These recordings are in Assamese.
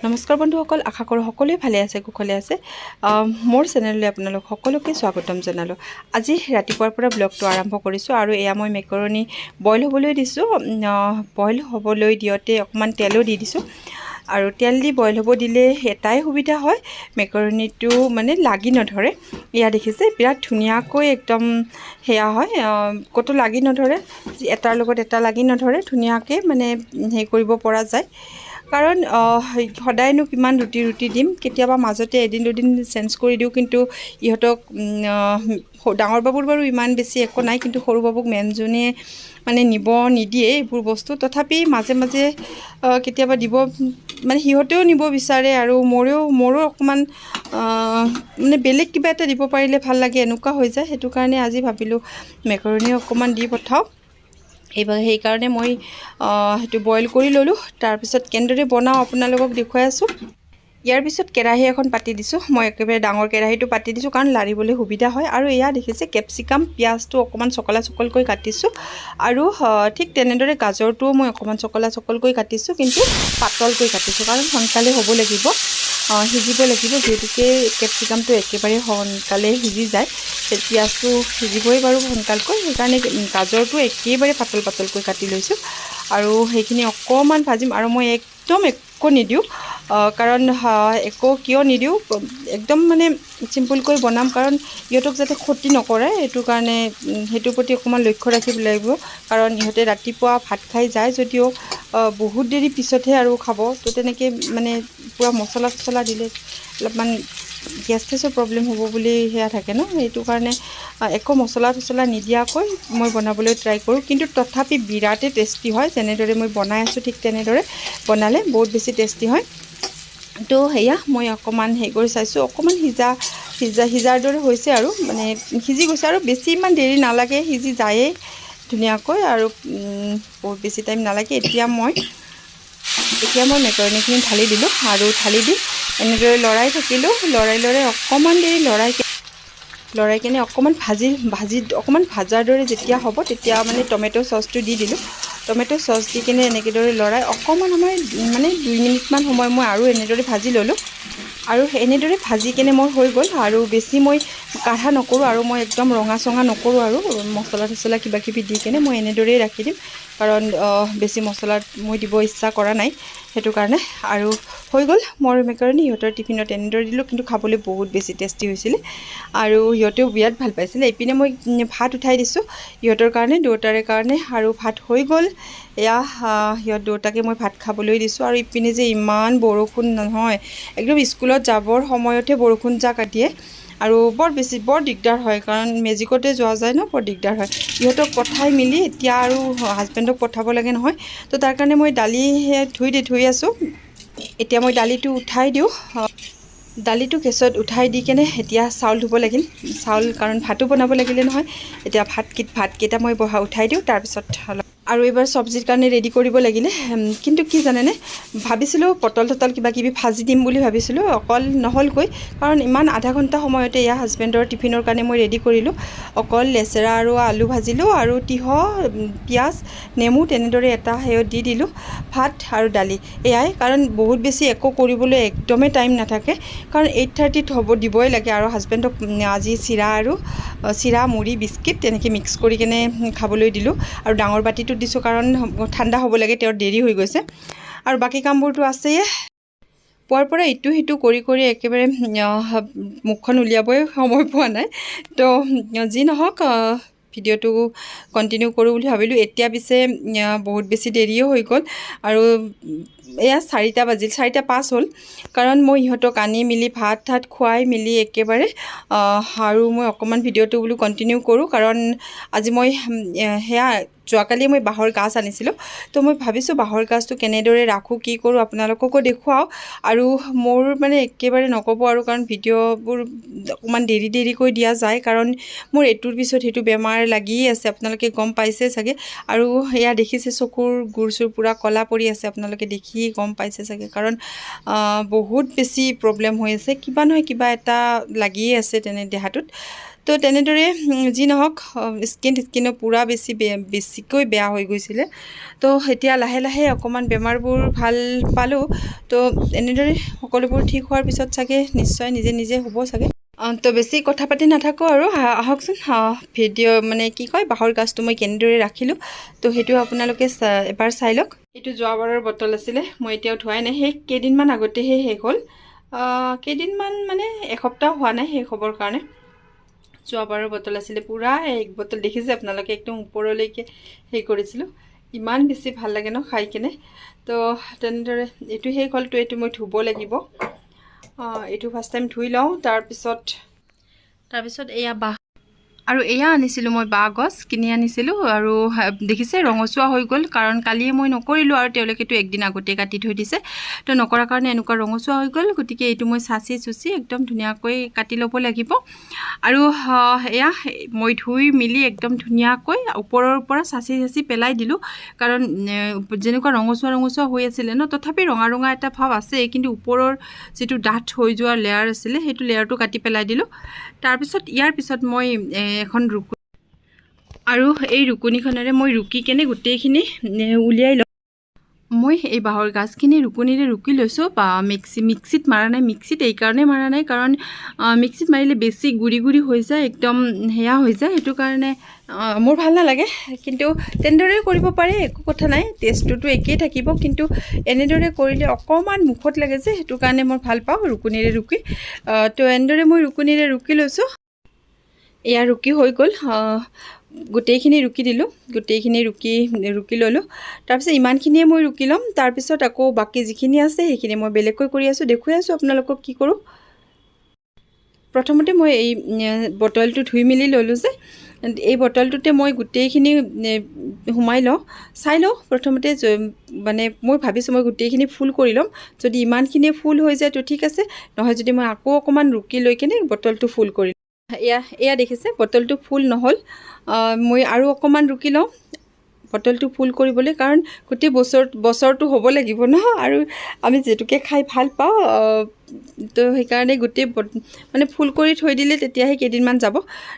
নমস্কাৰ বন্ধুসকল, আশা কৰোঁ সকলোৱে ভালে আছে, কুশলে আছে। মোৰ চেনেললৈ আপোনালোক সকলোকে স্বাগতম জনালোঁ। আজি ৰাতিপুৱাৰ পৰা ব্লগটো আৰম্ভ কৰিছোঁ আৰু এয়া মই মেকাৰণি বইল হ'বলৈ দিছোঁ। বইল হ'বলৈ দিওঁতে অকণমান তেলো দি দিছোঁ আৰু তেল দি বইল হ'ব দিলে এটাই সুবিধা হয়, মেকাৰণিটো মানে লাগি নধৰে। এয়া দেখিছে বিৰাট ধুনীয়াকৈ একদম সেয়া হয়, ক'তো লাগি নধৰে, এটাৰ লগত এটা লাগি নধৰে, ধুনীয়াকৈ মানে হেৰি কৰিব পৰা যায়। কাৰণ সদায়নো কিমান ৰুটি দিম, কেতিয়াবা মাজতে এদিন দুদিন চেঞ্জ কৰি দিওঁ, কিন্তু ইহঁতক ডাঙৰ বাবুৰ বাৰু ইমান বেছি একো নাই, কিন্তু সৰু বাবুক মেমজনীয়ে মানে নিব নিদিয়ে এইবোৰ বস্তু। তথাপি মাজে মাজে কেতিয়াবা দিব, মানে সিহঁতেও নিব বিচাৰে আৰু মোৰো অকণমান মানে বেলেগ কিবা এটা দিব পাৰিলে ভাল লাগে, এনেকুৱা হৈ যায়। সেইটো কাৰণে আজি ভাবিলোঁ মেকাৰণি অকণমান দি পঠাওঁ। এইবাৰ সেইকাৰণে মই সেইটো বইল কৰি ল'লোঁ। তাৰপিছত কেনেদৰে বনাওঁ আপোনালোকক দেখুৱাই আছোঁ। ইয়াৰ পিছত কেৰাহী এখন পাতি দিছোঁ, মই একেবাৰে ডাঙৰ কেৰাহীটো পাতি দিছোঁ কাৰণ লাৰিবলৈ সুবিধা হয়। আৰু এয়া দেখিছে কেপচিকাম, পিঁয়াজটো অকণমান চকলকৈ কাটিছোঁ আৰু ঠিক তেনেদৰে গাজৰটোও মই অকণমান চকলকৈ কাটিছোঁ, কিন্তু পাতলকৈ কাটিছোঁ কাৰণ সোনকালে হ'ব লাগিব, সিজিব লাগিব, যিহেতুকে কেপচিকামটো একেবাৰে সোনকালে সিজি যায়। পিঁয়াজটো সিজিবই বাৰু সোনকালকৈ, সেইকাৰণে গাজৰটো একেবাৰে পাতলকৈ কাটি লৈছোঁ আৰু সেইখিনি অকণমান ভাজিম। আৰু মই একদম একো নিদিওঁ, কাৰণ একো কিয় নিদিওঁ, একদম মানে চিম্পুলকৈ বনাম, কাৰণ ইহঁতক যাতে ক্ষতি নকৰে, এইটো কাৰণে সেইটোৰ প্ৰতি অকণমান লক্ষ্য ৰাখিব লাগিব। কাৰণ ইহঁতে ৰাতিপুৱা ভাত খাই যায় যদিও বহুত দেৰি পিছতহে আৰু খাব, তো তেনেকৈ মানে পূৰা মছলা দিলে অলপমান গেছ-চেছৰ প্ৰব্লেম হ'ব বুলি সেয়া থাকে ন, সেইটো কাৰণে একো মছলা নিদিয়াকৈ মই বনাবলৈ ট্ৰাই কৰোঁ। কিন্তু তথাপি বিৰাটেই টেষ্টি হয়, যেনেদৰে মই বনাই আছোঁ ঠিক তেনেদৰে বনালে বহুত বেছি টেষ্টি হয়। তো সেয়া মই অকণমান হেৰি কৰি চাইছোঁ, অকণমান সিজাৰ দৰে হৈছে আৰু মানে সিজি গৈছে, আৰু বেছি ইমান দেৰি নালাগে, সিজি যায়েই ধুনীয়াকৈ আৰু বহুত বেছি টাইম নালাগে। এতিয়া মই মেকাৰণিখিনি ঢালি দিলোঁ আৰু ঢালি দি এনেদৰে লৰাই থাকিলোঁ, লৰাই অকণমান দেৰি লৰাই কিনে অকণমান অকণমান ভাজাৰ দৰে যেতিয়া হ'ব, তেতিয়া মানে টমেট' চচটো দি দিলোঁ। টমেট' চচ দি কিনে এনেদৰে লৰাই অকণমান সময় মানে 2 মিনিটমান সময় মই আৰু এনেদৰে ভাজি ল'লোঁ। আৰু এনেদৰে ভাজি কিনে মোৰ হৈ গ'ল, আৰু বেছি মই কাঢ়া নকৰোঁ আৰু মই একদম ৰঙা নকৰোঁ, আৰু মছলা কিবাকিবি দি কিনে মই এনেদৰেই ৰাখি দিম, কাৰণ বেছি মছলাত মই দিব ইচ্ছা কৰা নাই, সেইটো কাৰণে। আৰু হৈ গ'ল মোৰ মেকাৰণি। সিহঁতৰ টিফিনত এনেদৰে দিলোঁ, কিন্তু খাবলৈ বহুত বেছি টেষ্টি হৈছিলে আৰু সিহঁতেও বিৰাট ভাল পাইছিলে। ইপিনে মই ভাত উঠাই দিছোঁ সিহঁতৰ কাৰণে, দুয়োটাৰে কাৰণে, আৰু ভাত হৈ গ'ল। এয়া সিহঁত দুয়োটাকে মই ভাত খাবলৈ দিছোঁ। আৰু ইপিনে যে ইমান বৰষুণ নহয়, একদম স্কুলত যাবৰ সময়তহে বৰষুণ জাক দিয়ে, আৰু বৰ দিগদাৰ হয়, কাৰণ মেজিকতে যোৱা যায় ন, বৰ দিগদাৰ হয়। ইহঁতক পঠাই মেলি এতিয়া আৰু হাজবেণ্ডক পঠাব লাগে নহয়, তো তাৰ কাৰণে মই দালি ধুই আছোঁ। এতিয়া মই দালিটো উঠাই দিওঁ, দালিটো গেছত উঠাই দি কেনে এতিয়া চাউল ধুব লাগিল, কাৰণ ভাতো বনাব লাগিলে নহয়। এতিয়া ভাতকেইটা মই উঠাই দিওঁ, তাৰপিছত আৰু এইবাৰ চব্জিৰ কাৰণে ৰেডি কৰিব লাগিলে। কিন্তু কি জানেনে, ভাবিছিলোঁ পটল কিবাকিবি ভাজি দিম বুলি ভাবিছিলোঁ, অকল নহ'লগৈ, কাৰণ ইমান আধা ঘণ্টা সময়তে এয়া হাজবেণ্ডৰ টিফিনৰ কাৰণে মই ৰেডি কৰিলোঁ। অকল লেচেৰা আৰু আলু ভাজিলোঁ, আৰু তিয়ঁহ, পিঁয়াজ, নেমু তেনেদৰে এটা সেয়ত দি দিলোঁ, ভাত আৰু দালি এয়াই। কাৰণ বহুত বেছি একো কৰিবলৈ একদমেই টাইম নাথাকে, কাৰণ 8:30ত দিবই লাগে। আৰু হাজবেণ্ডক আজি চিৰা মুড়ি বিস্কিট তেনেকৈ মিক্স কৰি কেনে খাবলৈ দিলোঁ, আৰু ডাঙৰ বাতিটোত দিছোঁ, কাৰণ ঠাণ্ডা হ'ব লাগে, তেওঁৰ দেৰি হৈ গৈছে। আৰু বাকী কামবোৰতো আছেই, পুৱাৰ পৰা ইটো সিটো কৰি একেবাৰে মুখখন উলিয়াবই সময় পোৱা নাই। তো যি নহওক, ভিডিঅ'টো কণ্টিনিউ কৰোঁ বুলি ভাবিলোঁ। এতিয়া পিছে বহুত বেছি দেৰিও হৈ গ'ল, আৰু এয়া 4টা বাজিল, 4:05 হ'ল, কাৰণ মই ইহঁতক আনি মেলি ভাত খুৱাই মেলি একেবাৰে আৰু মই অকণমান ভিডিঅ'টো বোলো কণ্টিনিউ কৰোঁ, কাৰণ আজি মই সেয়া যোৱাকালি মই বাঁহৰ গাজ আনিছিলোঁ, তো মই ভাবিছোঁ বাঁহৰ গাজটো কেনেদৰে ৰাখোঁ, কি কৰোঁ, আপোনালোককো দেখুৱাওঁ। আৰু মোৰ মানে একেবাৰে নক'ব আৰু, কাৰণ ভিডিঅ'বোৰ অকণমান দেৰিকৈ দিয়া যায়, কাৰণ মোৰ এইটোৰ পিছত সেইটো বেমাৰ লাগিয়ে আছে, আপোনালোকে গম পাইছে চাগে। আৰু এয়া দেখিছে চকুৰ গুৰ-চুৰ পূৰা ক'লা পৰি আছে, আপোনালোকে দেখি গম পাইছে চাগে, কাৰণ বহুত বেছি প্ৰব্লেম হৈ আছে, কিবা নহয় কিবা এটা লাগিয়ে আছে তেনে দেহাটোত। তো তেনেদৰে যি নহওক স্কিনৰ পূৰা বেছিকৈ বেয়া হৈ গৈছিলে। তো এতিয়া লাহে লাহে অকণমান বেমাৰবোৰ ভাল পালোঁ। তো এনেদৰে সকলোবোৰ ঠিক হোৱাৰ পিছত চাগে নিশ্চয় নিজে নিজে হ'ব চাগে। তো বেছি কথা পাতি নাথাকোঁ আৰু আহকচোন ভিডিঅ' মানে কি কয় বাঁহৰ গাজটো মই কেনেদৰে ৰাখিলোঁ তো সেইটো আপোনালোকে এবাৰ চাই লওক। এইটো যোৱাবাৰৰ বটল আছিলে, মই এতিয়াও ধোৱাই নাই, সেই কেইদিনমান আগতেহে শেষ হ'ল। কেইদিনমান মানে এসপ্তাহ হোৱা নাই শেষ হ'বৰ কাৰণে। যোৱাবাৰৰ বটল আছিলে, পূৰা এক বটল দেখিছে আপোনালোকে, একদম ওপৰলৈকে হেৰি কৰিছিলোঁ। ইমান বেছি ভাল লাগে ন খাই কেনে। তো তেনেদৰে এইটো শেষ হ'ল, তো এইটো মই ধুব লাগিব। এইটো ফাৰ্ষ্ট টাইম ধুই লওঁ। তাৰপিছত এয়া বাঁহ আৰু এয়া আনিছিলোঁ মই বাঁহ গছ কিনি আনিছিলোঁ। আৰু দেখিছে ৰঙচুৱা হৈ গ'ল, কাৰণ কালিয়ে মই নকৰিলোঁ আৰু তেওঁলোকেতো একদিন আগতে কাটি থৈ দিছে। তো নকৰাৰ কাৰণে এনেকুৱা ৰঙচুৱা হৈ গ'ল। গতিকে এইটো মই চাচি চুচি একদম ধুনীয়াকৈ কাটি ল'ব লাগিব। আৰু এয়া মই ধুই মেলি একদম ধুনীয়াকৈ ওপৰৰ পৰা চাচি পেলাই দিলোঁ, কাৰণ যেনেকুৱা ৰঙচুৱা হৈ আছিলে ন, তথাপি ৰঙা এটা ভাৱ আছে, কিন্তু ওপৰৰ যিটো ডাঠ হৈ যোৱা লেয়াৰ আছিলে সেইটো লেয়াৰটো কাটি পেলাই দিলোঁ। তাৰপিছত ইয়াৰ পিছত মই এখন আৰু এই ৰুকনিখনেৰে মই ৰুকি কেনে গোটেইখিনি উলিয়াই লওঁ। মই এই বাঁহৰ গাজখিনি ৰুকনিৰে ৰুকি লৈছোঁ, বা মিক্সিত মাৰা নাই। মিক্সিত এইকাৰণে মাৰা নাই, কাৰণ মিক্সিত মাৰিলে বেছি গুৰি হৈ যায়, একদম সেয়া হৈ যায়। সেইটো কাৰণে মোৰ ভাল নালাগে। কিন্তু তেনেদৰে কৰিব পাৰে, একো কথা নাই, টেষ্টটোতো একেই থাকিব। কিন্তু এনেদৰে কৰিলে অকণমান মুখত লাগে যে, সেইটো কাৰণে মই ভাল পাওঁ ৰুকনিৰে ৰুকি। তো এনেদৰে মই ৰুকনিৰে ৰুকি লৈছোঁ। এয়া ৰুকি হৈ গ'ল, গোটেইখিনি ৰুকি দিলোঁ, গোটেইখিনি ৰুকি ল'লোঁ। তাৰপিছত ইমানখিনিয়ে মই ৰুকি ল'ম। তাৰপিছত আকৌ বাকী যিখিনি আছে সেইখিনি মই বেলেগকৈ কৰি আছোঁ, দেখুৱাই আছোঁ আপোনালোকক কি কৰোঁ। প্ৰথমতে মই এই বটলটো ধুই মেলি ল'লোঁ যে, এই বটলটোতে মই গোটেইখিনি সোমাই লওঁ, চাই লওঁ। প্ৰথমতে মানে মই ভাবিছোঁ মই গোটেইখিনি ফুল কৰি ল'ম। যদি ইমানখিনিয়ে ফুল হৈ যায় তো ঠিক আছে, নহয় যদি মই আকৌ অকণমান ৰুকি লৈ কেনে বটলটো ফুল কৰি এয়া দেখিছে বটলটো ফুল নহ'ল। মই আৰু অকণমান ৰুকি লওঁ বটলটো ফুল কৰিবলৈ, কাৰণ গোটেই বছৰটো হ'ব লাগিব ন, আৰু আমি যিহেতুকে খাই ভাল পাওঁ। তো সেইকাৰণে গোটেই মানে ফুল কৰি থৈ দিলে তেতিয়াহে কেইদিনমান যাব।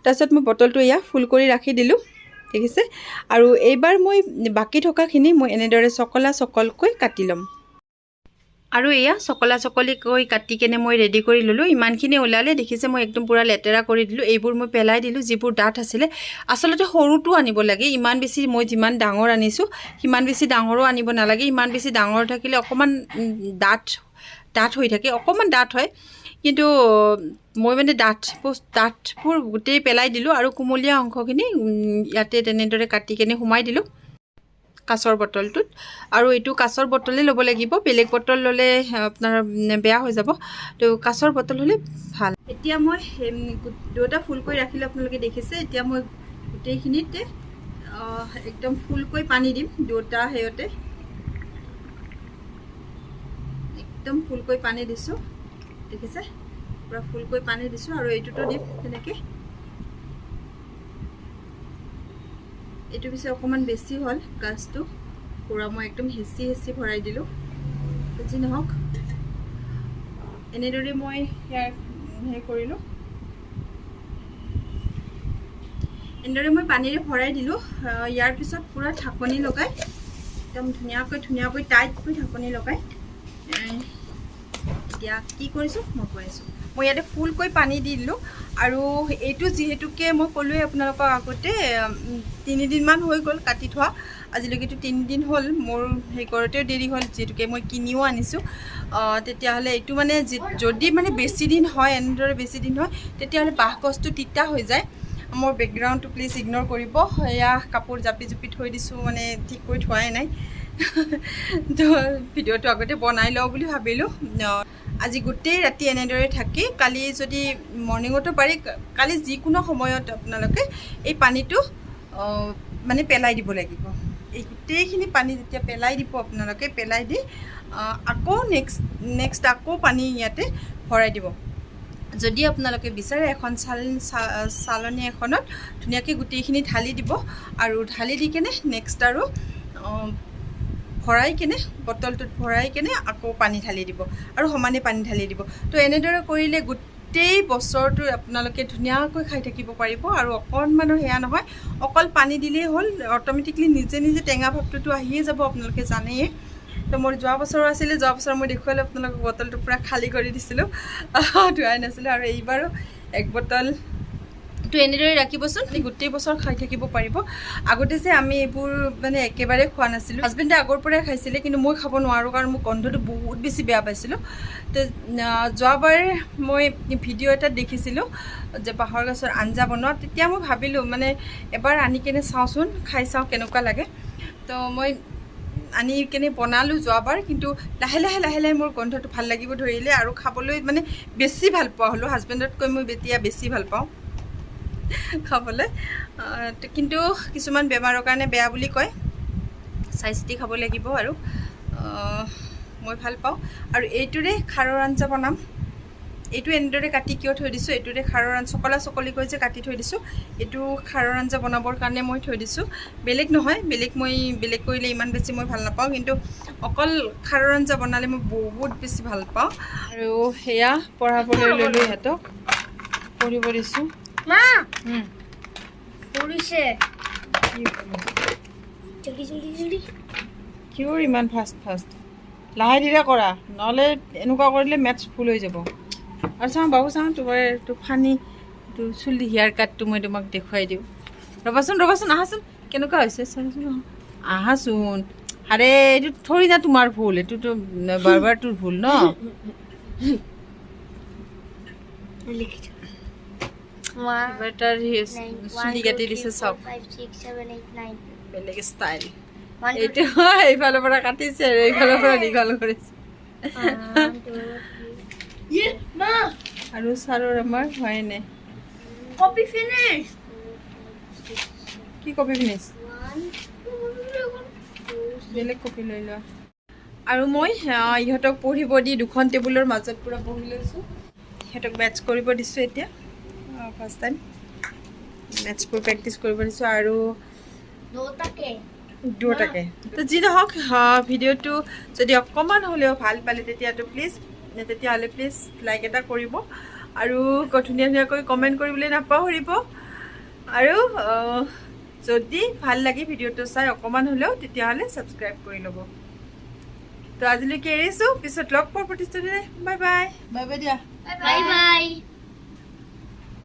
তাৰপিছত মই বটলটো এয়া ফুল কৰি ৰাখি দিলোঁ, দেখিছে। আৰু এইবাৰ মই বাকী থকাখিনি মই এনেদৰে চকলকৈ কাটি ল'ম। আৰু এয়া চকলিকৈ কাটি কেনে মই ৰেডি কৰি ল'লোঁ। ইমানখিনি ওলালে দেখিছে, মই একদম পূৰা লেতেৰা কৰি দিলোঁ। এইবোৰ মই পেলাই দিলোঁ, যিবোৰ ডাঠ আছিলে। আচলতে সৰুটো আনিব লাগে, ইমান বেছি মই যিমান ডাঙৰ আনিছোঁ সিমান বেছি ডাঙৰো আনিব নালাগে। ইমান বেছি ডাঙৰ থাকিলে অকণমান ডাঠ হৈ থাকে, অকণমান ডাঠ হয়। কিন্তু মই মানে ডাঠবোৰ গোটেই পেলাই দিলোঁ, আৰু কুমলীয়া অংশখিনি ইয়াতে তেনেদৰে কাটি কেনে সোমাই দিলোঁ কাঁচৰ বটলটোত। আৰু এইটো কাঁচৰ বটলে ল'ব লাগিব, বেলেগ বটল ল'লে আপোনাৰ বেয়া হৈ যাব। তো কাঁচৰ বটল হ'লে ভাল। এতিয়া মই দুটা ফুল কৰি ৰাখিলোঁ, আপোনালোকে দেখিছে। এতিয়া মই গোটেইখিনিতে একদম ফুলকৈ পানী দিম, দুটা হেৰিতে একদম ফুলকৈ পানী দিছোঁ, দেখিছে, পূৰা ফুলকৈ পানী দিছোঁ। আৰু এইটোতো দিম তেনেকৈ। এইটো পিছে অকণমান বেছি হ'ল গাজটো, পূৰা মই একদম হেঁচি ভৰাই দিলোঁ। যি নহওক, এনেদৰে মই হেৰি কৰিলোঁ। এনেদৰে মই পানীৰে ভৰাই দিলোঁ। ইয়াৰ পিছত পূৰা ঢাকনি লগাই একদম ধুনীয়াকৈ টাইটকৈ ঢাকনি লগাই এতিয়া কি কৰিছোঁ মই কৈ আছোঁ। মই ইয়াতে ফুলকৈ পানী দি দিলোঁ। আৰু এইটো যিহেতুকে মই ক'লোৱে আপোনালোকক আগতে 3 দিনমান হৈ গ'ল কাটি থোৱা, আজিলৈকেতো 3 দিন হ'ল। মোৰ সেই কৰোঁতেও দেৰি হ'ল, যিহেতুকে মই কিনিও আনিছোঁ। তেতিয়াহ'লে এইটো মানে যদি মানে বেছি দিন হয়, এনেদৰে বেছি দিন হয়, তেতিয়াহ'লে বাঁহগছটো তিতা হৈ যায়। মোৰ বেকগ্ৰাউণ্ডটো প্লিজ ইগন'ৰ কৰিব। এয়া কাপোৰ জাপি থৈ দিছোঁ, মানে ঠিক কৰি থোৱাই নাই। তো ভিডিঅ'টো আগতে বনাই লওঁ বুলি ভাবিলোঁ। আজি গোটেই ৰাতি এনেদৰে থাকি কালি যদি মৰ্ণিঙতো পাৰি, কালি যিকোনো সময়ত আপোনালোকে এই পানীটো মানে পেলাই দিব লাগিব। এই গোটেইখিনি পানী যেতিয়া পেলাই দিব আপোনালোকে, পেলাই দি আকৌ নেক্সট আকৌ পানী ইয়াতে ভৰাই দিব। যদি আপোনালোকে বিচাৰে এখন চালনী এখনত ধুনীয়াকৈ গোটেইখিনি ঢালি দিব, আৰু ঢালি দি কেনে নেক্সট আৰু ভৰাই কেনে বটলটোত ভৰাই কেনে আকৌ পানী ঢালি দিব, আৰু সমানে পানী ঢালি দিব। তো এনেদৰে কৰিলে গোটেই বছৰটো আপোনালোকে ধুনীয়াকৈ খাই থাকিব পাৰিব আৰু অকণমানো সেয়া নহয় অকল পানী দিলেই হ'ল অট'মেটিকলি নিজে নিজে টেঙা ভাৱটোতো আহিয়ে যাব আপোনালোকে জানেই তো মোৰ যোৱা বছৰো আছিলে যোৱা বছৰ মই দেখুৱালে আপোনালোকক বটলটো পূৰা খালী কৰি দিছিলোঁ ধোৱাই নাছিলোঁ আৰু এইবাৰো এক বটলটো এনেদৰে ৰাখিবচোন গোটেই বছৰ খাই থাকিব পাৰিব আগতে যে আমি এইবোৰ মানে একেবাৰে খোৱা নাছিলোঁ হাজবেণ্ডে আগৰ পৰাই খাইছিলে কিন্তু মই খাব নোৱাৰোঁ কাৰণ মোৰ গন্ধটো বহুত বেছি বেয়া পাইছিলোঁ তো যোৱাবাৰ মই ভিডিঅ' এটাত দেখিছিলোঁ যে বাঁহৰ গছৰ আঞ্জা বনোৱা তেতিয়া মই ভাবিলোঁ মানে এবাৰ আনি কেনে চাওঁচোন খাই চাওঁ কেনেকুৱা লাগে তো মই আনি কেনে বনালোঁ যোৱাবাৰ কিন্তু লাহে লাহে মোৰ গন্ধটো ভাল লাগিব ধৰিলে আৰু খাবলৈ মানে বেছি ভাল পোৱা হ'লোঁ হাজবেণ্ডতকৈ মই এতিয়া বেছি ভাল পাওঁ খাবলৈ কিন্তু কিছুমান বেমাৰৰ কাৰণে বেয়া বুলি কয় চাই চিতি খাব লাগিব আৰু মই ভাল পাওঁ আৰু এইটোৰে খাৰৰ আঞ্জা বনাম এইটো এনেদৰে কাটি কিয় থৈ দিছোঁ এইটোৰে খাৰৰ আঞ্জা চকলিকৈ যে কাটি থৈ দিছোঁ এইটো খাৰৰ আঞ্জা বনাবৰ কাৰণে মই থৈ দিছোঁ বেলেগ নহয় বেলেগ কৰিলে ইমান বেছি মই ভাল নাপাওঁ কিন্তু অকল খাৰৰ আঞ্জা বনালে মই বহুত বেছি ভাল পাওঁ আৰু সেয়া পঢ়াবলৈ ল'লোঁ ইহঁতক পঢ়িব দিছোঁ মা পঢ়িছে কিয় ইমান ফাষ্ট লাহে ধীৰে কৰা নহ'লে এনেকুৱা কৰিলে মেথছ ভুল হৈ যাব আৰু চাওঁ বাবু চাওঁ তোমাৰ এইটো ফানি এইটো চুলি হেয়াৰ কাটটো মই তোমাক দেখুৱাই দিওঁ ৰ'বাচোন আহাচোন কেনেকুৱা হৈছে চাচোন আহাচোন আৰে এইটো থৰি না তোমাৰ ভুল এইটোতো বাৰবাৰটোৰ ভুল ন এবাৰ তাৰ চুলি কাটি দিছে চব বেলেগ ষ্টাইল এইটো এইফালৰ পৰা কাটিছে আৰু এইফালৰ পৰা দীঘল কৰিছে আৰু ছাৰৰ আমাৰ হয় নাই কপি ফিনিশ কি কপি ফিনিছ বেলেগ কপি লৈ লোৱা আৰু মই ইহঁতক পঢ়িব দি দুখন টেবুলৰ মাজত পূৰা বহি লৈছোঁ সিহঁতক মেথছ কৰিব দিছোঁ এতিয়া ফাৰ্ষ্ট টাইম মেথছবোৰ প্ৰেক্টিছ কৰিব দিছোঁ আৰু দুটাকে তো যি নহওক ভিডিঅ'টো যদি অকণমান হ'লেও ভাল পালে তেতিয়াহ'লে প্লিজ লাইক এটা কৰিব আৰু ধুনীয়াকৈ কমেণ্ট কৰিবলৈ নাপাহৰিব আৰু যদি ভাল লাগে ভিডিঅ'টো চাই অকণমান হ'লেও তেতিয়াহ'লে ছাবস্ক্ৰাইব কৰি ল'ব তো আজিলৈকে এৰিছোঁ পিছত লগ পোৱাৰ প্ৰতিশ্ৰুতিৰে বাই বাই দিয়া বাই বাই